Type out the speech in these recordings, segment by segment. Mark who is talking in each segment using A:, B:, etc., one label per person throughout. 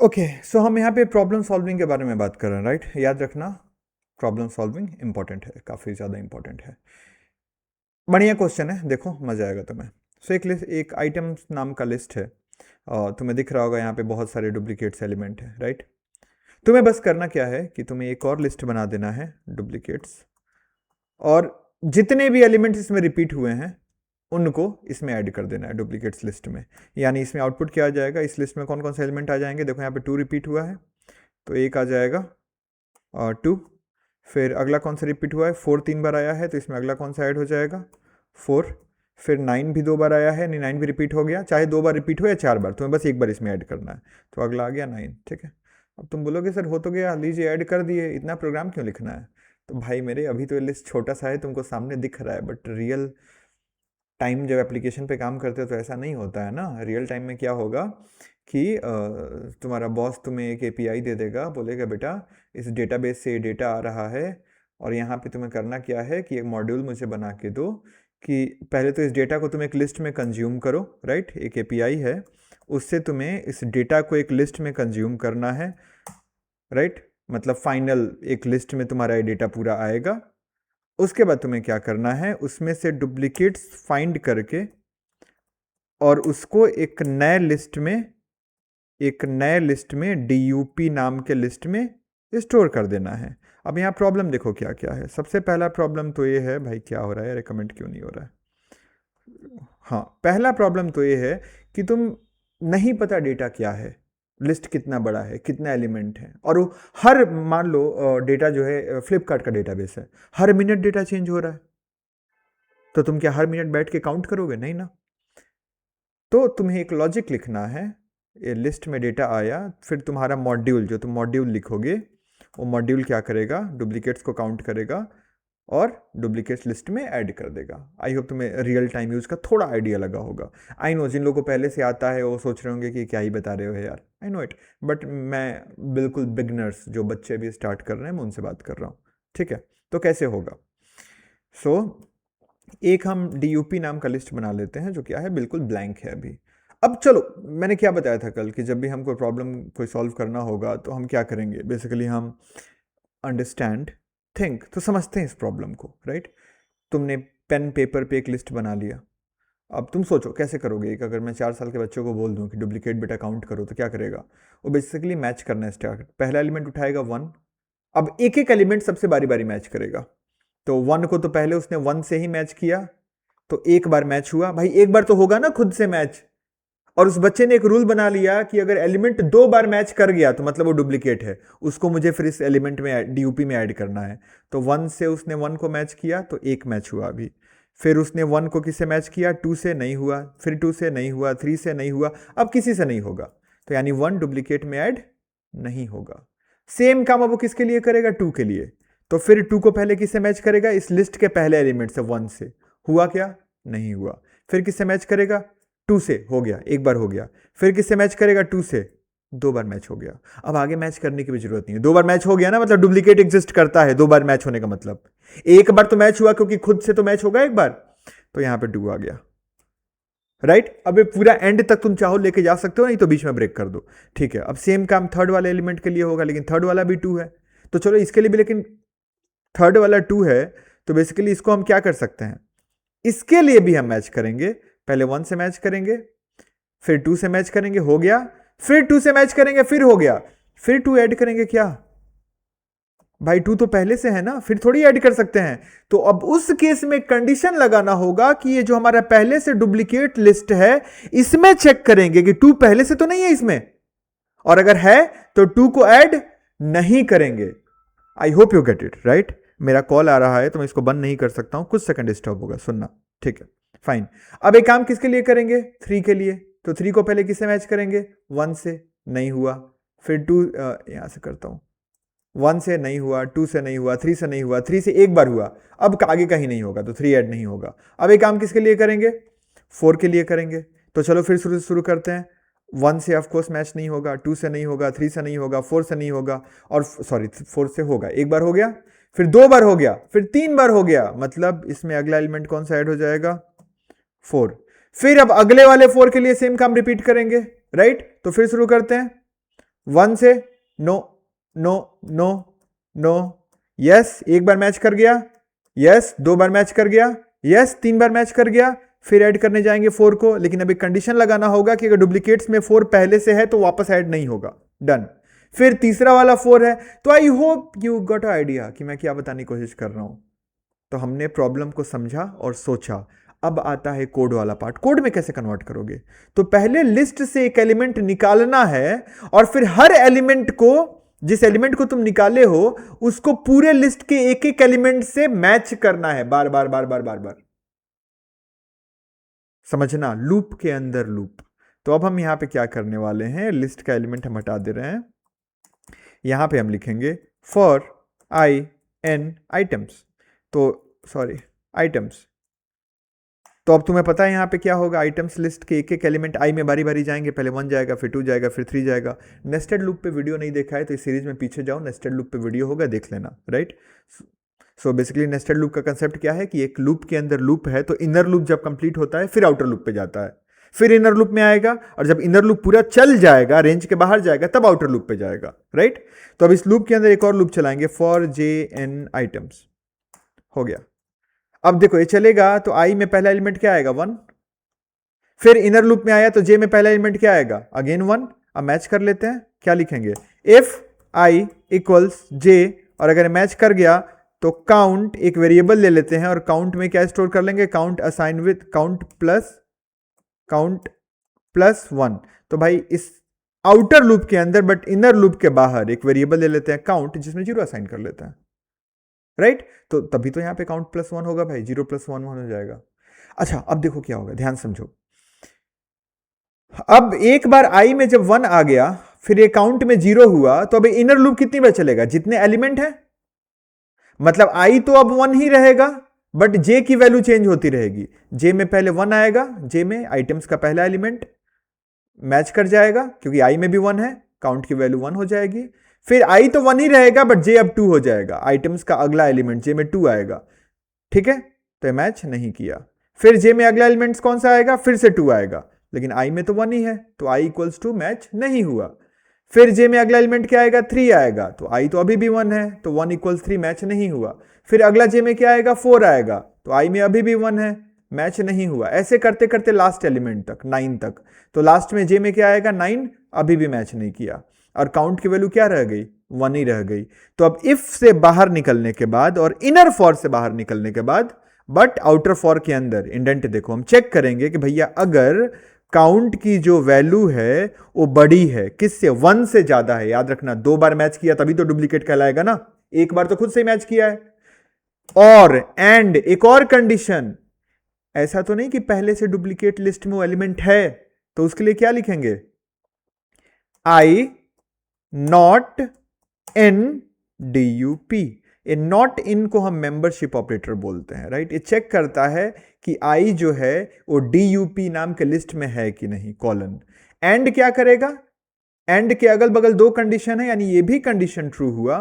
A: Okay, सो हम यहाँ पे प्रॉब्लम सॉल्विंग के बारे में बात कर रहे हैं, राइट? याद रखना, प्रॉब्लम सॉल्विंग इंपॉर्टेंट है, काफ़ी ज़्यादा इंपॉर्टेंट है। बढ़िया क्वेश्चन है, देखो मजा आएगा तुम्हें। सो एक लिस्ट, एक आइटम नाम का लिस्ट है और तुम्हें दिख रहा होगा यहाँ पे बहुत सारे डुप्लीकेट्स एलिमेंट है, राइट? तुम्हें बस करना क्या है कि तुम्हें एक और लिस्ट बना देना है डुप्लीकेट्स, और जितने भी एलिमेंट्स इसमें रिपीट हुए हैं उनको इसमें ऐड कर देना है डुप्लीकेट्स लिस्ट में। यानी इसमें आउटपुट क्या आ जाएगा, इस लिस्ट में कौन कौन से एलिमेंट आ जाएंगे? देखो यहाँ पे 2 रिपीट हुआ है तो एक आ जाएगा और 2। फिर अगला कौन सा रिपीट हुआ है? 4 3 बार आया है तो इसमें अगला कौन सा ऐड हो जाएगा? 4। फिर 9 भी 2 बार आया है, नहीं 9 भी रिपीट हो गया, चाहे 2 बार रिपीट हो या 4 बार, तुम्हें बस एक बार इसमें ऐड करना है तो अगला आ गया 9। ठीक है, अब तुम बोलोगे सर हो तो गया, लीजिए ऐड कर दिए, इतना प्रोग्राम क्यों लिखना है? तो भाई मेरे अभी तो ये लिस्ट छोटा सा है, तुमको सामने दिख रहा है, बट रियल टाइम जब एप्लीकेशन पे काम करते हो तो ऐसा नहीं होता है ना। रियल टाइम में क्या होगा कि तुम्हारा बॉस तुम्हें एक एपीआई दे देगा, बोलेगा बेटा इस डेटाबेस से डेटा आ रहा है और यहाँ पे तुम्हें करना क्या है कि एक मॉड्यूल मुझे बना के दो कि पहले तो इस डेटा को तुम एक लिस्ट में कंज्यूम करो, राइट? एक एपीआई है, उससे तुम्हें इस डेटा को एक लिस्ट में कंज्यूम करना है, राइट? मतलब फाइनल एक लिस्ट में तुम्हारा ये डेटा पूरा आएगा। उसके बाद तुम्हें क्या करना है, उसमें से डुप्लीकेट्स फाइंड करके और उसको एक नए लिस्ट में DUP नाम के लिस्ट में स्टोर कर देना है। अब यहाँ प्रॉब्लम देखो क्या क्या है। सबसे पहला प्रॉब्लम तो ये है, भाई क्या हो रहा है, रिकमेंड क्यों नहीं हो रहा है? हाँ, पहला प्रॉब्लम तो ये है कि तुम नहीं पता डेटा क्या है, लिस्ट कितना बड़ा है, कितना एलिमेंट है, और वो हर, मान लो डेटा जो है फ्लिपकार्ट का डेटाबेस है, हर मिनट डेटा चेंज हो रहा है, तो तुम क्या हर मिनट बैठ के काउंट करोगे? नहीं ना। तो तुम्हें एक लॉजिक लिखना है, ये लिस्ट में डेटा आया, फिर तुम्हारा मॉड्यूल, जो तुम मॉड्यूल लिखोगे वो मॉड्यूल क्या करेगा, डुप्लीकेट्स को काउंट करेगा और डुप्लीकेट्स लिस्ट में ऐड कर देगा। आई होप तुम्हें रियल टाइम यूज़ का थोड़ा आइडिया लगा होगा। आई नो जिन लोगों को पहले से आता है वो सोच रहे होंगे कि क्या ही बता रहे हो यार, आई नो इट, बट मैं बिल्कुल बिगनर्स, जो बच्चे भी स्टार्ट कर रहे हैं, मैं उनसे बात कर रहा हूँ। ठीक है, तो कैसे होगा? सो एक हम DUP नाम का लिस्ट बना लेते हैं जो क्या है, बिल्कुल ब्लैंक है अभी। अब चलो, मैंने क्या बताया था कल कि जब भी हमको प्रॉब्लम कोई सॉल्व करना होगा तो हम क्या करेंगे, बेसिकली हम अंडरस्टैंड, थिंक, तो समझते हैं इस प्रॉब्लम को, राइट? तुमने पेन पेपर पे एक लिस्ट बना लिया, अब तुम सोचो कैसे करोगे। एक अगर मैं 4 साल के बच्चों को बोल दूं कि डुप्लीकेट बेटा काउंट करो तो क्या करेगा? वो बेसिकली मैच करना स्टार्ट, पहला एलिमेंट उठाएगा 1, अब एक एक एलिमेंट सबसे बारी बारी मैच करेगा। तो 1 को तो पहले उसने 1 से ही मैच किया, तो एक बार मैच हुआ, भाई एक बार तो होगा ना खुद से मैच। और उस बच्चे ने एक रूल बना लिया कि अगर एलिमेंट 2 बार मैच कर गया तो मतलब वो डुप्लीकेट है, उसको मुझे फिर इस एलिमेंट में DUP में ऐड करना है। तो 1 से उसने 1 को मैच किया तो एक मैच हुआ अभी, फिर उसने 1 को किससे मैच किया? 2 से, नहीं हुआ, फिर 2 से नहीं हुआ, 3 से नहीं हुआ, अब किसी से नहीं होगा, तो यानी 1 डुप्लीकेट में ऐड नहीं होगा। सेम काम अब वो किसके लिए करेगा? 2 के लिए। तो फिर 2 को पहले किससे मैच करेगा? इस लिस्ट के पहले एलिमेंट से, 1 से। हुआ क्या? नहीं हुआ। फिर किससे मैच करेगा? 2 से, हो गया, एक बार हो गया। फिर किससे मैच करेगा? 2 से, 2 बार मैच हो गया। अब आगे मैच करने की भी जरूरत नहीं है, 2 बार मैच हो गया ना, मतलब डुप्लीकेट एग्जिस्ट करता है 2 बार मैच होने का मतलब। एक बार तो मैच हुआ क्योंकि खुद से तो मैच होगा एक बार, तो यहां पे 2 आ गया, राइट? अब ये पूरा एंड तक तुम चाहो लेके जा सकते हो, नहीं तो बीच में ब्रेक कर दो। ठीक है, अब सेम काम थर्ड वाले एलिमेंट के लिए होगा, लेकिन थर्ड वाला भी 2 है, तो चलो इसके लिए भी, लेकिन थर्ड वाला 2 है तो बेसिकली इसको हम क्या कर सकते हैं, इसके लिए भी हम मैच करेंगे। पहले 1 से मैच करेंगे, फिर 2 से मैच करेंगे, हो गया, फिर 2 से मैच करेंगे, फिर हो गया, फिर 2 ऐड करेंगे। क्या भाई, 2 तो पहले से है ना, फिर थोड़ी ऐड कर सकते हैं। तो अब उस केस में कंडीशन लगाना होगा कि ये जो हमारा पहले से डुप्लीकेट लिस्ट है इसमें चेक करेंगे कि 2 पहले से तो नहीं है इसमें, और अगर है तो 2 को ऐड नहीं करेंगे। आई hope you get it, right? मेरा कॉल आ रहा है तो मैं इसको बंद नहीं कर सकता हूं, कुछ सेकंड डिस्टर्ब होगा, सुनना। ठीक है, फाइन। अब एक काम किसके लिए करेंगे? 3 के लिए। तो 3 को पहले किससे मैच करेंगे? 1 से, नहीं हुआ, फिर 2, यहां से करता हूं, 1 से नहीं हुआ, 2 से नहीं हुआ, 3 से नहीं हुआ, 3 से एक बार हुआ, अब आगे का ही नहीं होगा तो 3 ऐड नहीं होगा। अब एक काम किसके लिए करेंगे? 4 के लिए करेंगे। तो चलो फिर शुरू करते हैं। 1 से ऑफकोर्स मैच नहीं होगा, 2 से नहीं होगा, 3 से नहीं होगा, 4 से नहीं होगा, और सॉरी 4 से होगा, एक बार हो गया, फिर 2 बार हो गया, फिर 3 बार हो गया, मतलब इसमें अगला एलिमेंट कौन सा ऐड हो जाएगा? 4। फिर अब अगले वाले 4 के लिए सेम काम रिपीट करेंगे, राइट? तो फिर शुरू करते हैं। 1 से no no no no, yes एक बार मैच कर गया, यस 2 बार मैच कर गया, यस 3 बार मैच कर गया, फिर ऐड करने जाएंगे 4 को, लेकिन अभी कंडीशन लगाना होगा कि अगर डुप्लीकेट्स में 4 पहले से है तो वापस ऐड नहीं होगा, डन। फिर तीसरा वाला 4 है। तो I hope you got idea कि मैं क्या बताने की कोशिश कर रहा हूं। तो हमने प्रॉब्लम को समझा और सोचा। अब आता है कोड वाला पार्ट। कोड में कैसे कन्वर्ट करोगे? तो पहले लिस्ट से एक एलिमेंट निकालना है और फिर हर एलिमेंट को, जिस एलिमेंट को तुम निकाले हो उसको पूरे लिस्ट के एक एक एलिमेंट से मैच करना है, बार बार बार बार बार बार। समझना, लूप के अंदर लूप। तो अब हम यहां पे क्या करने वाले हैं, लिस्ट का एलिमेंट हम हटा दे रहे हैं। यहां पे हम लिखेंगे फॉर आई एन आइटम्स, तो सॉरी आइटम्स। तो अब तुम्हें पता है यहां पे क्या होगा, आइटम्स लिस्ट के एक एक एलिमेंट आई में बारी बारी जाएंगे, पहले 1 जाएगा, फिर 2 जाएगा, फिर 3 जाएगा। नेस्टेड लूप पे वीडियो नहीं देखा है तो इस सीरीज में पीछे जाओ, नेस्टेड लूप पे वीडियो होगा, देख लेना, right. So basically nested loop का कंसेप्ट क्या है कि एक लूप के अंदर लूप है, तो इनर लूप जब कंप्लीट होता है फिर आउटर लूप पे जाता है, फिर इनर लूप में आएगा, और जब इनर लूप पूरा चल जाएगा, रेंज के बाहर जाएगा, तब आउटर लूप पे जाएगा, राइट। तो अब इस लूप के अंदर एक और लूप चलाएंगे, फॉर जे एन आइटम्स। हो गया। अब देखो ये चलेगा तो आई में पहला एलिमेंट क्या आएगा, 1। फिर इनर लूप में आया तो जे में पहला एलिमेंट क्या आएगा, अगेन 1। अब मैच कर लेते हैं, क्या लिखेंगे, इफ आई इक्वल्स जे, और अगर मैच कर गया तो काउंट एक वेरिएबल ले लेते हैं और काउंट में क्या स्टोर कर लेंगे, count assign with count plus 1। तो भाई इस आउटर लूप के अंदर बट इनर लूप के बाहर एक वेरिएबल ले लेते हैं काउंट, जिसमें 0 असाइन कर लेते हैं, राइट। तो तभी तो यहां पे काउंट प्लस 1 होगा भाई, 0 + 1 1 हो जाएगा। अच्छा अब देखो क्या होगा, ध्यान समझो। अब एक बार आई में जब 1 आ गया, फिर ये काउंट में 0 हुआ, तो अब इनर लूप कितनी बार चलेगा, जितने एलिमेंट है, मतलब आई तो अब 1 ही रहेगा, बट जे की वैल्यू चेंज होती रहेगी। जे में पहले 1 आएगा, जे में आइटम्स का पहला एलिमेंट मैच कर जाएगा, क्योंकि आई में भी 1 है, काउंट की वैल्यू 1 हो जाएगी। फिर आई तो 1 ही रहेगा, बट जे अब 2 हो जाएगा, आइटम्स का अगला एलिमेंट जे में 2 आएगा, ठीक है। तो मैच नहीं किया। फिर जे में अगला एलिमेंट कौन सा आएगा, फिर से 2 आएगा, लेकिन आई में तो 1 ही है, तो आई इक्वल्स टू मैच नहीं हुआ। फिर जे में अगला एलिमेंट क्या आएगा, 3 आएगा, तो आई तो अभी भी 1 है, तो 1 = 3 मैच नहीं हुआ। फिर अगला जे में क्या आएगा, 4 आएगा, तो आई में अभी भी 1 है, मैच नहीं हुआ। ऐसे करते करते लास्ट एलिमेंट तक, 9 तक। तो लास्ट में जे में क्या आएगा, 9, अभी भी मैच नहीं किया, और काउंट की वैल्यू क्या रह गई, 1 ही रह गई। तो अब इफ से बाहर निकलने के बाद और इनर फॉर से बाहर निकलने के बाद, बट आउटर फॉर के अंदर इंडेंट देखो, हम चेक करेंगे कि भैया अगर काउंट की जो वैल्यू है वो बड़ी है, किससे, 1 से ज्यादा है। याद रखना 2 बार मैच किया तभी तो डुप्लीकेट कहलाएगा ना, एक बार तो खुद से मैच किया है। और एंड एक और कंडीशन, ऐसा तो नहीं कि पहले से डुप्लीकेट लिस्ट में वो एलिमेंट है, तो उसके लिए क्या लिखेंगे, आई नॉट इन DUP। ये नॉट इन को हम मेंबरशिप ऑपरेटर बोलते हैं, राइट। ये चेक करता है कि आई जो है वो DUP नाम के लिस्ट में है कि नहीं, कॉलन। एंड क्या करेगा, एंड के अगल बगल 2 कंडीशन है, यानी ये भी कंडीशन ट्रू हुआ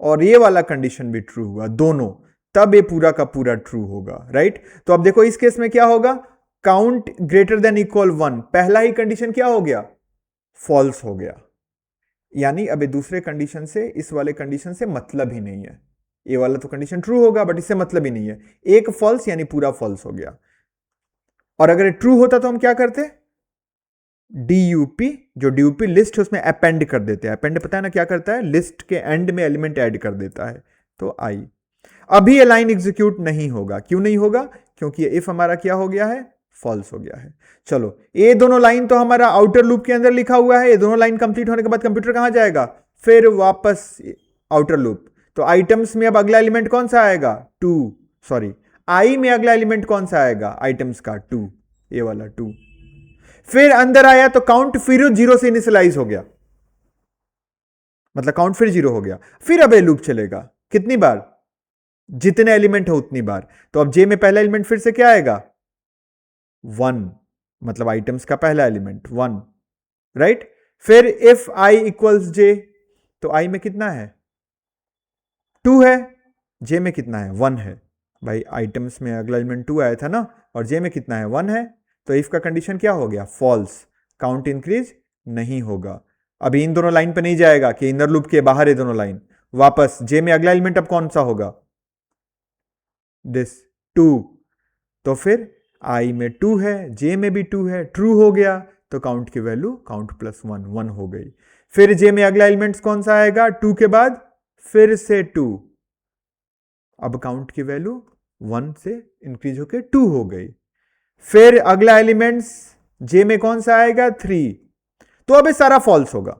A: और ये वाला कंडीशन भी ट्रू हुआ, दोनों, तब ये पूरा का पूरा ट्रू होगा, राइट। तो अब देखो इस केस में क्या होगा, काउंट ग्रेटर देन इक्वल 1, पहला ही कंडीशन क्या हो गया, फॉल्स हो गया, यानी अब दूसरे कंडीशन से, इस वाले कंडीशन से मतलब ही नहीं है। ये वाला तो कंडीशन ट्रू होगा बट इससे मतलब ही नहीं है, एक फॉल्स यानी पूरा फॉल्स हो गया। और अगर ट्रू होता तो हम क्या करते, DUP, जो DUP लिस्ट है उसमें अपेंड कर देते हैं। अपेंड पता है ना क्या करता है, लिस्ट के एंड में एलिमेंट ऐड कर देता है। तो आई, अभी ये लाइन एग्जीक्यूट नहीं होगा, क्यों नहीं होगा, क्योंकि ये इफ हमारा क्या हो गया है, फॉल्स हो गया है। चलो ये दोनों लाइन तो हमारा आउटर लूप के अंदर लिखा हुआ है, ये दोनों लाइन कंप्लीट होने के बाद कंप्यूटर कहां जाएगा, फिर वापस आउटर लूप। तो आइटम्स में अब अगला एलिमेंट कौन सा आएगा, 2, सॉरी आई में अगला एलिमेंट कौन सा आएगा, आइटम्स का 2, ये वाला 2। फिर अंदर आया तो काउंट फिर 0 से इनिशियलाइज हो गया, मतलब काउंट फिर 0 हो गया। फिर अब ये लूप चलेगा कितनी बार, जितने एलिमेंट है उतनी बार। तो अब जे में पहला एलिमेंट फिर से क्या आएगा, 1, मतलब आइटम्स का पहला एलिमेंट 1, राइट। फिर इफ आई इक्वल्स जे, तो आई में कितना है, 2 है, जे में कितना है, 1 है। भाई आइटम्स में अगला एलिमेंट 2 आया था ना, और जे में कितना है, 1 है। तो इफ का कंडीशन क्या हो गया, फॉल्स, काउंट इंक्रीज नहीं होगा। अभी इन दोनों लाइन पे नहीं जाएगा कि इनर लूप के बाहर है दोनों लाइन, वापस जे में अगला एलिमेंट अब कौन सा होगा, दिस 2। तो फिर आई में 2 है, जे में भी 2 है, ट्रू हो गया, तो काउंट की वैल्यू काउंट प्लस 1 1 हो गई। फिर जे में अगला एलिमेंट कौन सा आएगा, 2 के बाद फिर से 2, अब काउंट की वैल्यू 1 से इंक्रीज होकर 2 हो गई। फिर अगला एलिमेंट्स जे में कौन सा आएगा, 3, तो अब ये सारा फॉल्स होगा।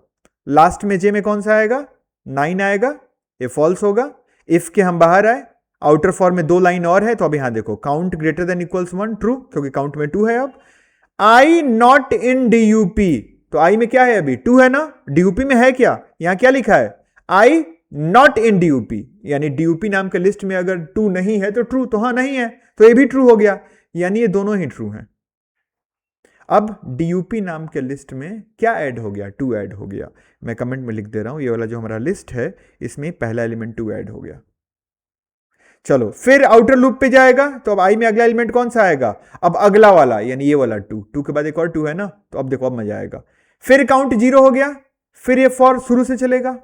A: लास्ट में जे में कौन सा आएगा, 9 आएगा, ये फॉल्स होगा। इफ के हम बाहर आए, आउटर फॉर में 2 लाइन और है, तो अब यहां देखो count greater than equals 1, true, क्योंकि काउंट में 2 है। अब आई नॉट इन डीयूपी, तो आई में क्या है, अभी 2 है ना, डीयूपी में है क्या, यहां क्या लिखा है, आई नॉट इन डीयूपी, यानी डीयूपी नाम के लिस्ट में अगर 2 नहीं है तो ट्रू, तो हाँ नहीं है, तो ये भी ट्रू हो गया, यानी ये दोनों ही ट्रू हैं। अब डीयूपी नाम के लिस्ट में क्या ऐड हो गया, 2 ऐड हो गया। मैं कमेंट में लिख दे रहा हूं, ये वाला जो हमारा लिस्ट है इसमें पहला एलिमेंट 2 ऐड हो गया। चलो फिर आउटर लूप पे जाएगा, तो अब आई में अगला एलिमेंट कौन सा आएगा, अब अगला वाला, यानी ये वाला 2 के बाद एक और 2 है ना, तो अब देखो अब मजा आएगा। फिर काउंट 0 हो गया, फिर ये फॉर शुरू से चलेगा।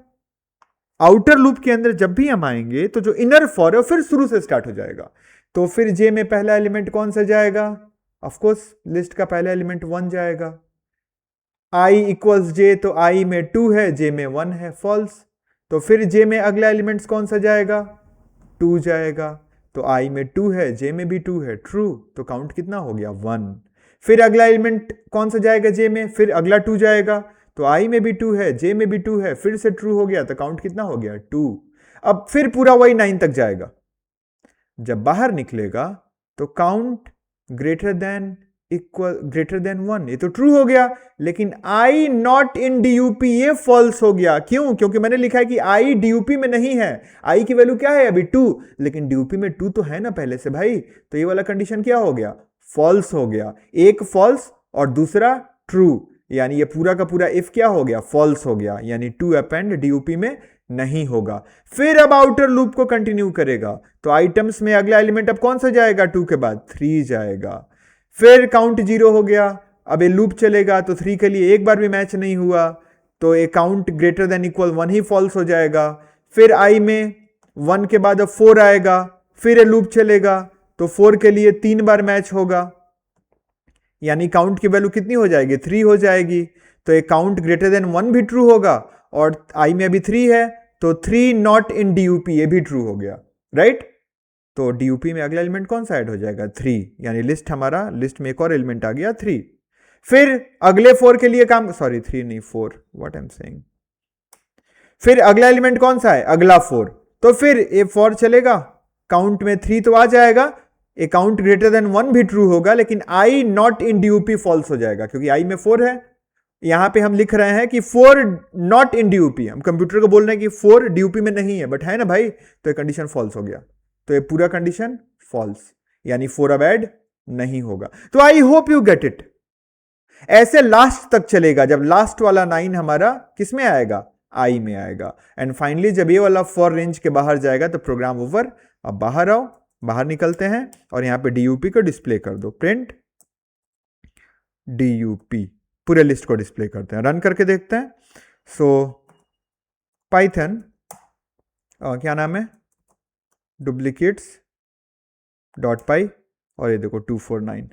A: आउटर लूप के अंदर जब भी हम आएंगे तो जो इनर फॉर है फिर शुरू से स्टार्ट हो जाएगा। तो फिर जे में पहला एलिमेंट कौन सा जाएगा, ऑफ कोर्स लिस्ट का पहला एलिमेंट 1 जाएगा। आई इक्वल्स जे, तो आई में 2 है, जे में 1 है, फॉल्स। तो फिर जे में अगला एलिमेंट कौन सा जाएगा, 2 जाएगा, तो आई में 2 है, जे में भी 2 है, ट्रू, तो काउंट कितना हो गया, 1। फिर अगला एलिमेंट कौन सा जाएगा जे में, फिर अगला 2 जाएगा, तो आई में भी 2 है, जे में भी 2 है, फिर से ट्रू हो गया, तो काउंट कितना हो गया, 2। अब फिर पूरा वही 9 तक जाएगा। जब बाहर निकलेगा तो count greater than equal greater than 1, ये तो ट्रू हो गया, लेकिन आई नॉट इन डीयूपी ये फॉल्स हो गया। क्यों, क्योंकि मैंने लिखा है कि आई डीयूपी में नहीं है। आई की वैल्यू क्या है अभी 2, लेकिन डीयूपी में 2 तो है ना पहले से भाई, तो ये वाला कंडीशन क्या हो गया, फॉल्स हो गया। एक फॉल्स और दूसरा ट्रू, यानी ये पूरा का पूरा इफ क्या हो गया, फॉल्स हो गया, यानी 2 अपेंड डीयूपी में नहीं होगा। फिर अब आउटर लूप को कंटिन्यू करेगा, तो आइटम्स में अगला एलिमेंट अब कौन सा जाएगा, 2 के बाद 3 जाएगा। फिर काउंट 0 हो गया, अब ये लूप चलेगा, तो 3 के लिए एक बार भी मैच नहीं हुआ, तो ये काउंट ग्रेटर देन इक्वल 1 ही फॉल्स हो जाएगा। फिर आई में 1 के बाद अब 4 आएगा, फिर ये लूप चलेगा, तो 4 के लिए 3 बार मैच होगा, यानी काउंट की वैल्यू कितनी हो जाएगी, 3 हो जाएगी। तो ये काउंट ग्रेटर देन 1 भी ट्रू होगा, और आई में अभी 3 है, तो 3 नॉट इन डीयूपी ये भी ट्रू हो गया, राइट। तो डीयूपी में अगला एलिमेंट कौन सा ऐड हो जाएगा, 3, यानी लिस्ट हमारा लिस्ट में एक और एलिमेंट आ गया 3। फिर अगले 4 के लिए काम, सॉरी 3 नहीं 4, व्हाट आई एम सेइंग। फिर अगला एलिमेंट कौन सा है, अगला 4, तो फिर ये 4 चलेगा, काउंट में 3 तो आ जाएगा, ए काउंट ग्रेटर देन 1 भी ट्रू होगा, लेकिन आई नॉट इन डीयूपी फॉल्स हो जाएगा, क्योंकि आई में 4 है। यहां पे हम लिख रहे हैं कि 4 नॉट इन डीयूपी, हम कंप्यूटर को बोल रहे हैं कि 4 डीयूपी में नहीं है, बट है ना भाई, तो ये कंडीशन फॉल्स हो गया, तो ये पूरा कंडीशन फॉल्स, यानी 4 अब ऐड नहीं होगा। तो I hope you get it. ऐसे लास्ट तक चलेगा, जब लास्ट वाला 9 हमारा किस में आएगा, आई में आएगा, एंड फाइनली जब ये वाला फॉर रेंज के बाहर जाएगा तो प्रोग्राम ओवर। अब बाहर आओ, बाहर निकलते हैं और यहां पे डीयूपी को डिस्प्ले कर दो, प्रिंट डीयूपी, पूरे लिस्ट को डिस्प्ले करते हैं, रन करके देखते हैं। सो पाइथन क्या नाम है, डुप्लीकेट्स डॉट पाई, और ये देखो 249।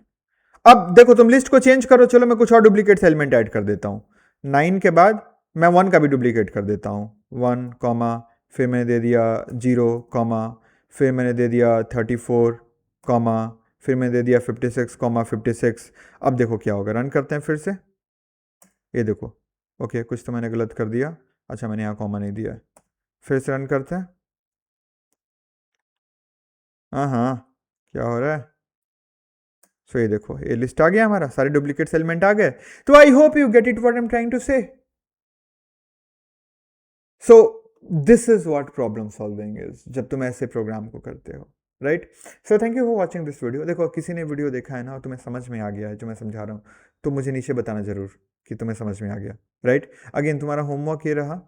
A: अब देखो तुम लिस्ट को चेंज करो, चलो मैं कुछ और डुप्लीकेट एलिमेंट ऐड कर देता हूं। 9 के बाद मैं 1 का भी डुप्लीकेट कर देता हूं, 1 कॉमा, फिर मैंने दे दिया 0 कॉमा, फिर मैंने दे दिया 34 कॉमा, फिर मैंने दे दिया 56 कॉमा 56। अब देखो क्या होगा, रन करते हैं फिर से, ये देखो, ओके कुछ तो मैंने गलत कर दिया, अच्छा मैंने यहाँ कॉमा नहीं दिया है, फिर से रन करते हैं। हाँ क्या हो रहा है, सो ये देखो ये लिस्ट आ गया हमारा, सारे डुप्लीकेट एलिमेंट आ गए। तो I hope you get it what I am trying to say. So this is what problem solving is, जब तुम ऐसे प्रोग्राम को करते हो, right. So thank you for watching this video. देखो किसी ने वीडियो देखा है ना और तुम्हें समझ में आ गया है जो मैं समझा रहा हूँ, तो मुझे नीचे बताना जरूर कि तुम्हें समझ में आ गया, राइट। अगेन तुम्हारा होमवर्क ये रहा,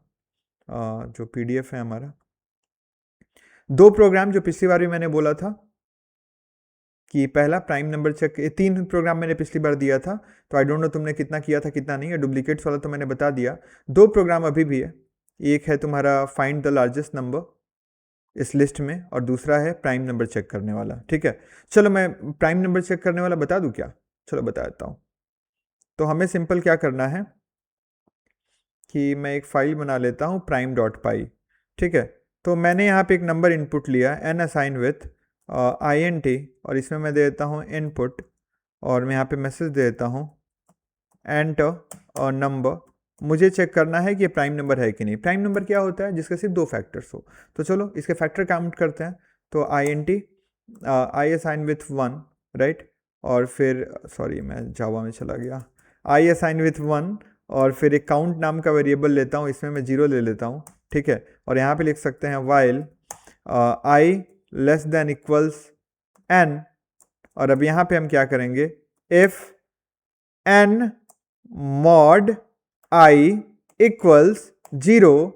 A: जो PDF है हमारा, 2 प्रोग्राम जो पिछली बार भी मैंने बोला था कि पहला प्राइम नंबर चेक, ये 3 प्रोग्राम मैंने पिछली बार दिया था, तो आई डोंट नो तुमने कितना किया था कितना नहीं है। डुप्लीकेट्स वाला तो मैंने बता दिया। 2 प्रोग्राम अभी भी है, एक है तुम्हारा फाइंड द लार्जेस्ट नंबर इस लिस्ट में, और दूसरा है प्राइम नंबर चेक करने वाला। ठीक है, चलो मैं प्राइम नंबर चेक करने वाला बता दूं क्या? चलो बता देता हूँ। तो हमें सिंपल क्या करना है कि मैं एक फाइल बना लेता हूँ prime.py। ठीक है, तो मैंने यहाँ पे एक नंबर इनपुट लिया n असाइन विथ int, और इसमें मैं दे देता हूँ इनपुट, और मैं यहाँ पे मैसेज दे देता हूँ एंटर और नंबर। मुझे चेक करना है कि ये प्राइम नंबर है कि नहीं। प्राइम नंबर क्या होता है? जिसके सिर्फ 2 फैक्टर्स हो। तो चलो इसके फैक्टर काउंट करते हैं। तो int I assign with 1, right, और फिर सॉरी मैं जावा में चला गया, आई असाइन विथ 1, और फिर एक काउंट नाम का वेरिएबल लेता हूँ, इसमें मैं 0 ले लेता हूँ। ठीक है, और यहाँ पे लिख सकते हैं while I less than equals n, और अब यहाँ पे हम क्या करेंगे, if n mod i equals 0,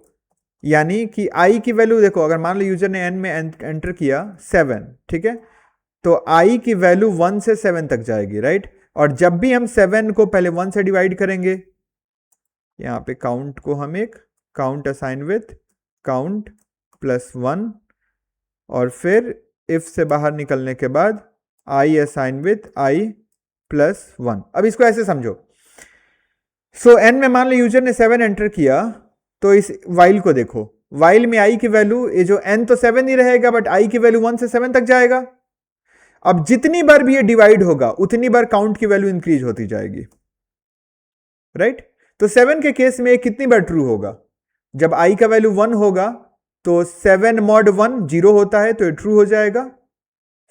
A: यानी कि i की वैल्यू देखो, अगर मान लो यूजर ने n में एंटर किया 7, ठीक है, तो i की वैल्यू 1 से 7 तक जाएगी, राइट। और जब भी हम 7 को पहले 1 से डिवाइड करेंगे, यहाँ पे काउंट को हम एक count assign with count plus 1, और फिर इफ से बाहर निकलने के बाद i assign with i plus 1। अब इसको ऐसे समझो, सो n में मान लो यूजर ने 7 एंटर किया, तो इस वाइल को देखो, वाइल में i की वैल्यू, ये जो n तो 7 ही रहेगा, बट i की वैल्यू 1 से 7 तक जाएगा। अब जितनी बार भी ये डिवाइड होगा उतनी बार काउंट की वैल्यू इंक्रीज होती जाएगी, राइट। तो 7 के केस में कितनी बार ट्रू होगा? जब i का वैल्यू 1 होगा तो 7 mod 1 0 होता है, तो ये ट्रू हो जाएगा।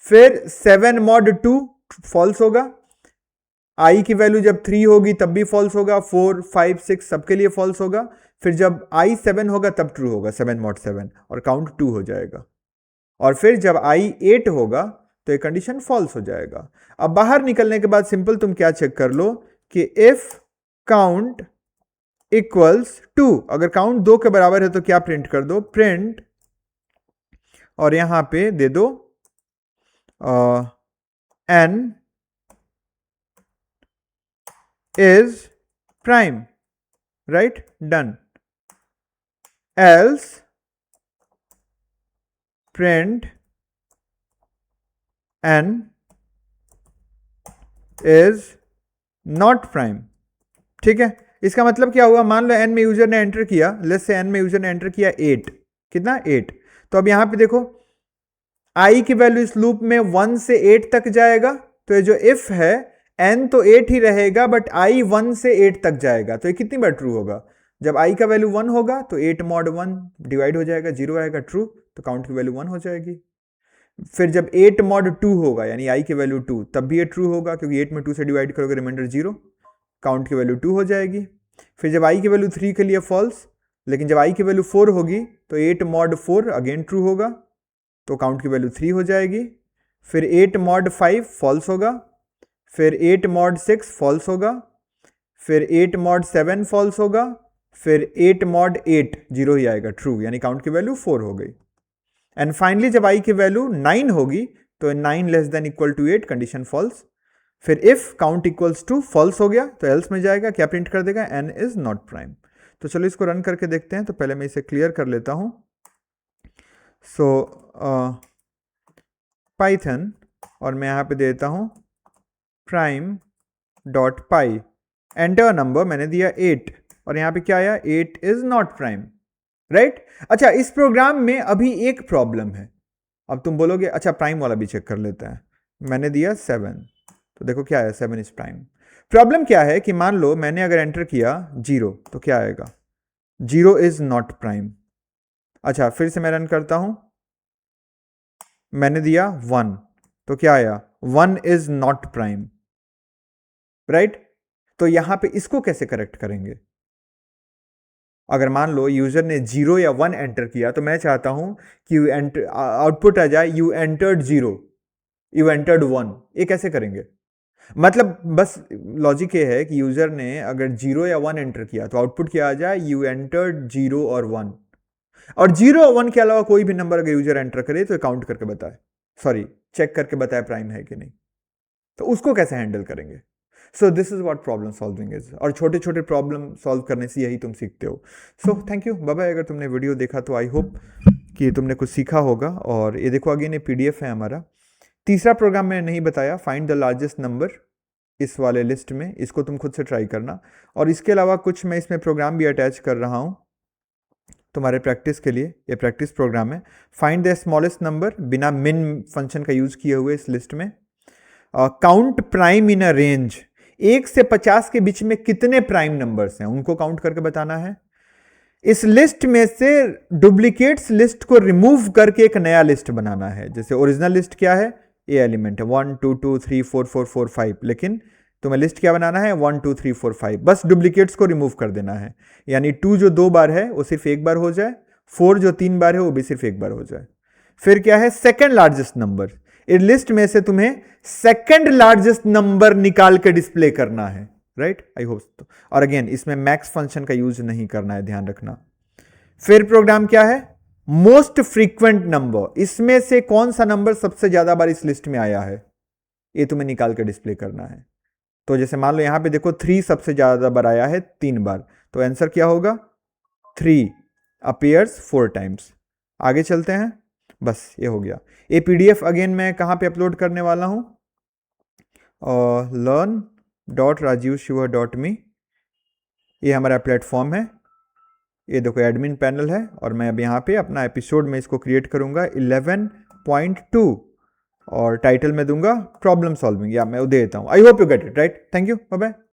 A: फिर 7 mod 2 फॉल्स होगा, i की वैल्यू जब 3 होगी तब भी फॉल्स होगा, 4 5 6 सबके लिए फॉल्स होगा। फिर जब i 7 होगा तब ट्रू होगा, 7 mod 7, और काउंट 2 हो जाएगा। और फिर जब i 8 होगा तो ये कंडीशन फॉल्स हो जाएगा। अब बाहर निकलने के बाद सिंपल तुम क्या चेक कर लो कि इफ काउंट इक्वल्स 2, अगर काउंट 2 के बराबर है तो क्या प्रिंट कर दो, प्रिंट, और यहां पे दे दो n is prime, right, done, else print n is not prime। ठीक है, इसका मतलब क्या हुआ, मान लो n में यूजर ने एंटर किया, लेट्स से n में यूजर ने एंटर किया 8, कितना 8, तो अब यहां पे देखो i की वैल्यू इस लूप में 1 से 8 तक जाएगा, तो ये जो इफ है n तो 8 ही रहेगा, बट i 1 से 8 तक जाएगा, तो ये कितनी बार ट्रू होगा? जब i का वैल्यू 1 होगा तो 8 mod 1 डिवाइड हो जाएगा, 0 आएगा, ट्रू, तो काउंट की वैल्यू 1 हो जाएगी। फिर जब 8 mod 2 होगा, यानी i की वैल्यू 2, तब भी ये ट्रू होगा, क्योंकि 8 में 2 से डिवाइड करोगे रिमाइंडर 0, काउंट की वैल्यू 2 हो जाएगी। फिर जब i की वैल्यू 3 के लिए फॉल्स, लेकिन जब i की वैल्यू 4 होगी तो 8 mod 4 अगेन ट्रू होगा, तो काउंट की वैल्यू 3 हो जाएगी। फिर 8 mod 5 फॉल्स होगा, फिर 8 mod 6 फॉल्स होगा, फिर 8 mod 7 फॉल्स होगा, फिर 8 mod 8 0 ही आएगा, ट्रू, यानी काउंट की वैल्यू 4 हो गई। एंड फाइनली जब i की वैल्यू 9 होगी तो 9 less than equal to 8, condition false. फिर if count equals to false हो गया तो एल्स में जाएगा, क्या प्रिंट कर देगा, n इज नॉट प्राइम। तो चलो इसको रन करके देखते हैं। तो पहले मैं इसे क्लियर कर लेता हूं। सो पाइथन, और मैं यहां पे देता हूं prime.py, एंटर नंबर मैंने दिया 8, और यहां पे क्या आया, 8 इज नॉट प्राइम, राइट। अच्छा, इस प्रोग्राम में अभी एक प्रॉब्लम है। अब तुम बोलोगे अच्छा प्राइम वाला भी चेक कर लेते हैं। मैंने दिया 7, तो देखो क्या है, 7 इज प्राइम। प्रॉब्लम क्या है कि मान लो मैंने अगर एंटर किया 0, तो क्या आएगा, 0 इज नॉट प्राइम। अच्छा, फिर से मैं रन करता हूं, मैंने दिया 1, तो क्या आया, 1 इज नॉट प्राइम, राइट। तो यहां पे इसको कैसे करेक्ट करेंगे? अगर मान लो यूजर ने 0 या 1 एंटर किया, तो मैं चाहता हूं कि आउटपुट आ जाए यू एंटर्ड 0, यू एंटर्ड 1, ये कैसे करेंगे? मतलब बस लॉजिक ये है कि यूजर ने अगर 0 या 1 एंटर किया तो आउटपुट क्या आ जाए, यू एंटर्ड 0 और 1, और 0 और 1 के अलावा कोई भी नंबर अगर यूजर एंटर करे तो काउंट करके बताए, सॉरी चेक करके बताए प्राइम है कि नहीं। तो उसको कैसे हैंडल करेंगे? सो this is what problem solving is, और छोटे छोटे प्रॉब्लम सॉल्व करने से यही तुम सीखते हो। So thank you, bye bye. अगर तुमने वीडियो देखा तो आई होप कि तुमने कुछ सीखा होगा। और ये देखो अगेन ये PDF है हमारा। तीसरा प्रोग्राम मैंने नहीं बताया, फाइंड द लार्जेस्ट नंबर, इस वाले लिस्ट में, इसको तुम खुद से ट्राई करना। और इसके अलावा कुछ मैं इसमें प्रोग्राम भी अटैच कर रहा हूँ तुम्हारे प्रैक्टिस के लिए। ये प्रैक्टिस प्रोग्राम है, फाइंड द स्मॉलेस्ट नंबर, बिना मिन फंक्शन का यूज किए हुए इस लिस्ट में। काउंट प्राइम इन अ रेंज, 1 से 50 के बीच में कितने प्राइम नंबर्स हैं उनको काउंट करके बताना है। इस लिस्ट में से डुप्लीकेट्स लिस्ट को रिमूव करके एक नया लिस्ट बनाना है। जैसे ओरिजिनल लिस्ट क्या है, ये एलिमेंट है 1 2 2 3 4 4 4 5, लेकिन तुम्हें लिस्ट क्या बनाना है 1 2 3 4 5, बस डुप्लीकेट्स को रिमूव कर देना है। यानी 2 जो 2 बार है वो सिर्फ एक बार हो जाए, 4 जो 3 बार है वो भी सिर्फ एक बार हो जाए। फिर क्या है, सेकेंड लार्जेस्ट नंबर, इस लिस्ट में से तुम्हें सेकेंड लार्जेस्ट नंबर निकाल के डिस्प्ले करना है, राइट, आई होप। और अगेन इसमें मैक्स फंक्शन का यूज नहीं करना है, ध्यान रखना। फिर प्रोग्राम क्या है, मोस्ट फ्रीक्वेंट नंबर, इसमें से कौन सा नंबर सबसे ज्यादा बार इस लिस्ट में आया है ये तुम्हें निकाल के डिस्प्ले करना है। तो जैसे मान लो यहां पे देखो 3 सबसे ज्यादा बार आया है 3 बार, तो आंसर क्या होगा 3 अपीयर्स 4 टाइम्स। आगे चलते हैं, बस ये हो गया। ये PDF अगेन मैं कहां पे अपलोड करने वाला हूं, learn.rajivshiva.me, ये हमारा प्लेटफॉर्म है। ये देखो एडमिन पैनल है, और मैं अब यहाँ पे अपना एपिसोड में इसको क्रिएट करूंगा 11.2, और टाइटल में दूंगा प्रॉब्लम सॉल्विंग, या मैं दे देता हूँ। I hope you get it, right. Thank you, bye bye.